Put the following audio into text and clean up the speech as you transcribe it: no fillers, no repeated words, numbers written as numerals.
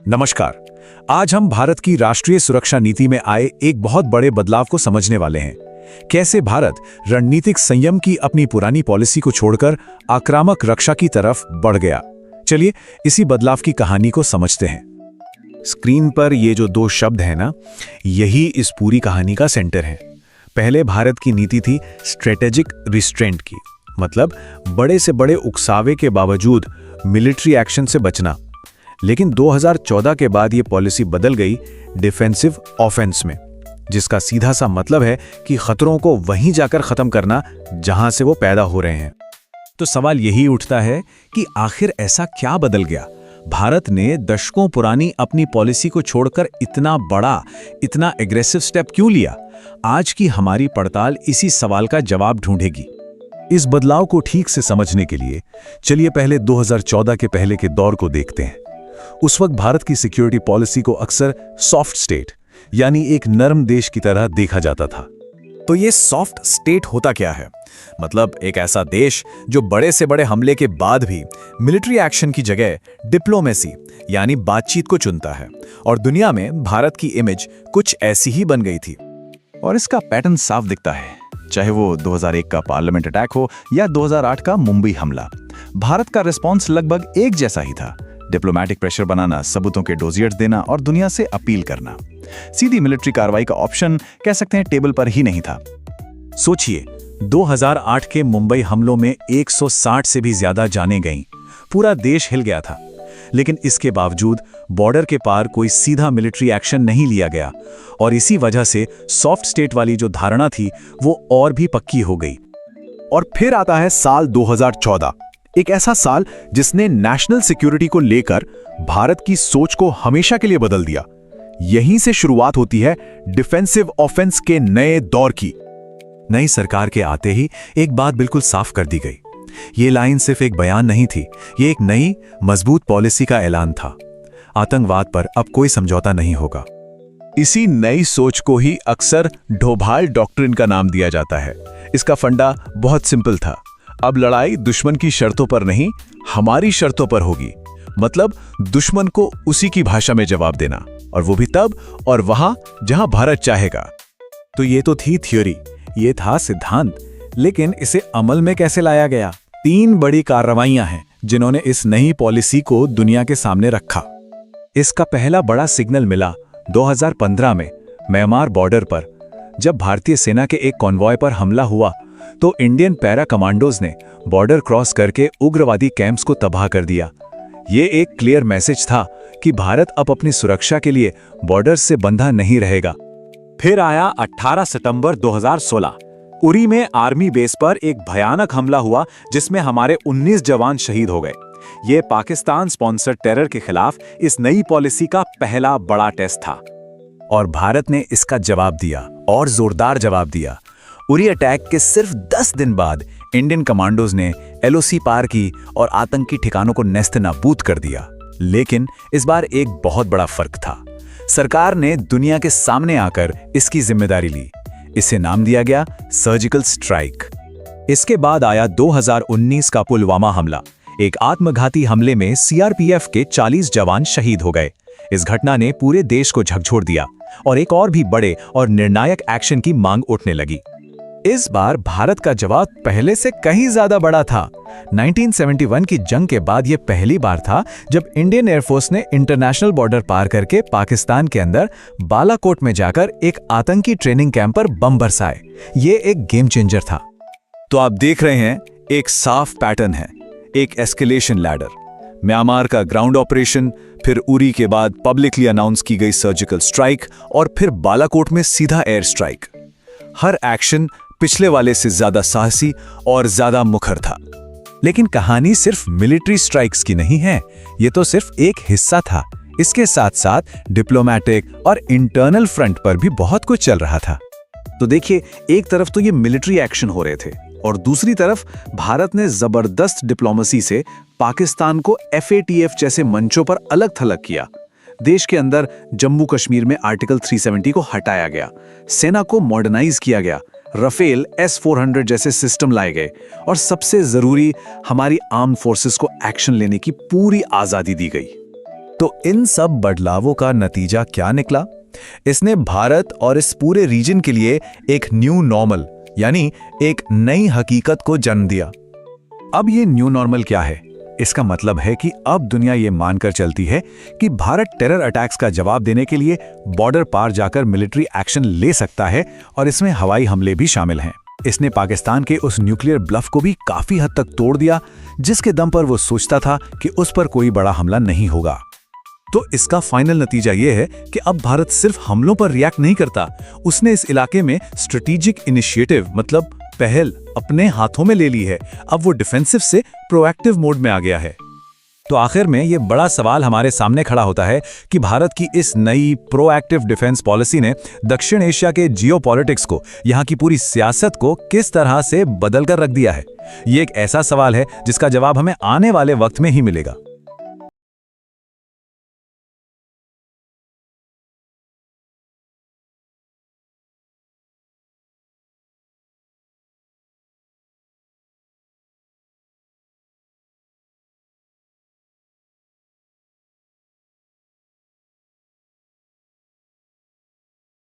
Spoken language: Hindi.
नमस्कार। आज हम भारत की राष्ट्रीय सुरक्षा नीति में आए एक बहुत बड़े बदलाव को समझने वाले हैं। कैसे भारत रणनीतिक संयम की अपनी पुरानी पॉलिसी को छोड़कर आक्रामक रक्षा की तरफ बढ़ गया। चलिए इसी बदलाव की कहानी को समझते हैं। स्क्रीन पर ये जो दो शब्द हैं ना, यही इस पूरी कहानी का सेंटर है। पहले भारत की नीति थी स्ट्रेटेजिक रिस्ट्रेंट की, मतलब बड़े से बड़े उकसावे के बावजूद मिलिट्री एक्शन से बचना। लेकिन 2014 के बाद ये पॉलिसी बदल गई डिफेंसिव ऑफेंस में, जिसका सीधा सा मतलब है कि खतरों को वहीं जाकर खत्म करना जहां से वो पैदा हो रहे हैं। तो सवाल यही उठता है कि आखिर ऐसा क्या बदल गया? भारत ने दशकों पुरानी अपनी पॉलिसी को छोड़कर इतना बड़ा, इतना एग्रेसिव स्टेप क्यों लिया? आज की हमारी पड़ताल इसी सवाल का जवाब ढूंढेगी। इस बदलाव को ठीक से समझने के लिए चलिए पहले 2014 के पहले के दौर को देखते हैं। उस वक्त भारत की सिक्योरिटी पॉलिसी को अक्सर सॉफ्ट स्टेट यानी एक नरम देश की तरह देखा जाता था। तो ये सॉफ्ट स्टेट होता क्या है? मतलब एक ऐसा देश जो बड़े से बड़े हमले के बाद भी मिलिट्री एक्शन की जगह डिप्लोमेसी यानी बातचीत को चुनता है। और दुनिया में भारत की इमेज कुछ ऐसी ही बन गई थी। और इसका पैटर्न साफ दिखता है, चाहे वो 2001 का पार्लियामेंट अटैक हो या 2008 का मुंबई हमला। भारत का रिस्पॉन्स लगभग एक जैसा ही था। डिप्लोमैटिक प्रेशर बनाना, सबूतों के डोजियर्स देना और दुनिया से अपील करना। सीधी मिलिट्री कार्रवाई का ऑप्शन कह सकते हैं टेबल पर ही नहीं था। सोचिए, 2008 के मुंबई हमलों में 160 से भी ज्यादा जानें गईं। पूरा देश हिल गया था। लेकिन इसके बावजूद बॉर्डर के पार कोई सीधा मिलिट्री एक्शन नहीं लिया गया और इसी वजह से सॉफ्ट स्टेट वाली जो धारणा थी वो और भी पक्की हो गई। और फिर आता है साल 2014, एक ऐसा साल जिसने नेशनल सिक्योरिटी को लेकर भारत की सोच को हमेशा के लिए बदल दिया। यहीं से शुरुआत होती है डिफेंसिव ऑफेंस के नए दौर की। नई सरकार के आते ही एक बात बिल्कुल साफ कर दी गई। ये लाइन सिर्फ एक बयान नहीं थी, ये एक नई मजबूत पॉलिसी का ऐलान था। आतंकवाद पर अब कोई समझौता नहीं होगा। इसी नई सोच को ही अक्सर डोभाल डॉक्ट्रिन का नाम दिया जाता है। इसका फंडा बहुत सिंपल था। अब लड़ाई दुश्मन की शर्तों पर नहीं, हमारी शर्तों पर होगी। मतलब दुश्मन को उसी की भाषा में जवाब देना, और वो भी तब और वहां जहां भारत चाहेगा। तो ये तो थी थ्योरी, ये था सिद्धांत। लेकिन इसे अमल में कैसे लाया गया? 3 बड़ी कार्रवाइयां हैं जिन्होंने इस नई पॉलिसी को दुनिया के सामने रखा। इसका पहला बड़ा सिग्नल मिला 2015 में म्यांमार बॉर्डर पर, जब भारतीय सेना के एक कॉन्वॉय पर हमला हुआ तो इंडियन पैरा कमांडोज ने बॉर्डर क्रॉस करके उग्रवादी कैंप्स को तबाह कर दिया। ये एक क्लियर मैसेज था कि भारत अब अपनी सुरक्षा के लिए बॉर्डर से बंधा नहीं रहेगा। फिर आया 18 सितंबर 2016। उरी में आर्मी बेस पर एक भयानक हमला हुआ जिसमें हमारे 19 जवान शहीद हो गए। ये पाकिस्तान स्पॉन्सर्ड टेरर के खिलाफ इस नई पॉलिसी का पहला बड़ा टेस्ट था। और भारत ने इसका जवाब दिया, और जोरदार जवाब दिया। उरी अटैक के सिर्फ 10 दिन बाद इंडियन कमांडोज ने एलओसी पार की और आतंकी ठिकानों को नेस्तनाबूद कर दिया। लेकिन इस बार एक बहुत बड़ा फर्क था। सरकार ने दुनिया के सामने आकर इसकी जिम्मेदारी ली। इसे नाम दिया गया सर्जिकल स्ट्राइक। इसके बाद आया 2019 का पुलवामा हमला। एक आत्मघाती हमले में सीआरपीएफ के 40 जवान शहीद हो गए। इस घटना ने पूरे देश को झकझोर दिया और एक और भी बड़े और निर्णायक एक्शन की मांग उठने लगी। इस बार भारत का जवाब पहले से कहीं ज्यादा बड़ा था। 1971 की जंग के बाद यह पहली बार था जब इंडियन एयरफोर्स ने इंटरनेशनल बॉर्डर पार करके पाकिस्तान के अंदर बालाकोट में जाकर एक आतंकी ट्रेनिंग कैंप पर बम बरसाए। ये एक गेम चेंजर था। तो आप देख रहे हैं, एक साफ पैटर्न है, एक एस्केलेशन लैडर। म्यांमार का ग्राउंड ऑपरेशन, फिर उरी के बाद पब्लिकली अनाउंस की गई सर्जिकल स्ट्राइक, और फिर बालाकोट में सीधा एयर स्ट्राइक। हर एक्शन पिछले वाले से ज्यादा साहसी और ज्यादा मुखर था। लेकिन कहानी सिर्फ मिलिट्री स्ट्राइक्स की नहीं है, ये तो सिर्फ एक हिस्सा था। इसके साथ साथ डिप्लोमैटिक और इंटरनल फ्रंट पर भी बहुत कुछ चल रहा था। तो देखिए, एक तरफ तो ये मिलिट्री एक्शन हो रहे थे और दूसरी तरफ भारत ने जबरदस्त डिप्लोमेसी से पाकिस्तान को FATF जैसे मंचों पर अलग थलग किया। देश के अंदर जम्मू कश्मीर में आर्टिकल 370 को हटाया गया, सेना को मॉडर्नाइज किया गया, राफेल S-400 जैसे सिस्टम लाए गए और सबसे जरूरी, हमारी आर्म्ड फोर्सेस को एक्शन लेने की पूरी आजादी दी गई। तो इन सब बदलावों का नतीजा क्या निकला? इसने भारत और इस पूरे रीजन के लिए एक न्यू नॉर्मल यानी एक नई हकीकत को जन्म दिया। अब ये न्यू नॉर्मल क्या है? इसका मतलब है कि अब दुनिया ये मानकर चलती है कि भारत टेरर अटैक्स का जवाब देने के लिए बॉर्डर पार जाकर मिलिट्री एक्शन ले सकता है और इसमें हवाई हमले भी शामिल हैं। इसने पाकिस्तान के उस न्यूक्लियर ब्लफ को भी काफी हद तक तोड़ दिया जिसके दम पर वो सोचता था कि उस पर कोई बड़ा हमला नहीं होगा। तो इसका फाइनल नतीजा ये है कि अब भारत सिर्फ हमलों पर रिएक्ट नहीं करता, उसने इस इलाके में स्ट्रेटेजिक इनिशिएटिव मतलब पहल अपने हाथों में ले ली है। अब वो डिफेंसिव से प्रोएक्टिव मोड में आ गया है। तो आखिर में ये बड़ा सवाल हमारे सामने खड़ा होता है कि भारत की इस नई प्रोएक्टिव डिफेंस पॉलिसी ने दक्षिण एशिया के जियोपॉलिटिक्स को, यहाँ की पूरी सियासत को किस तरह से बदल कर रख दिया है। ये एक ऐसा सवाल है जिसका जवाब हमें आने वाले वक्त में ही मिलेगा।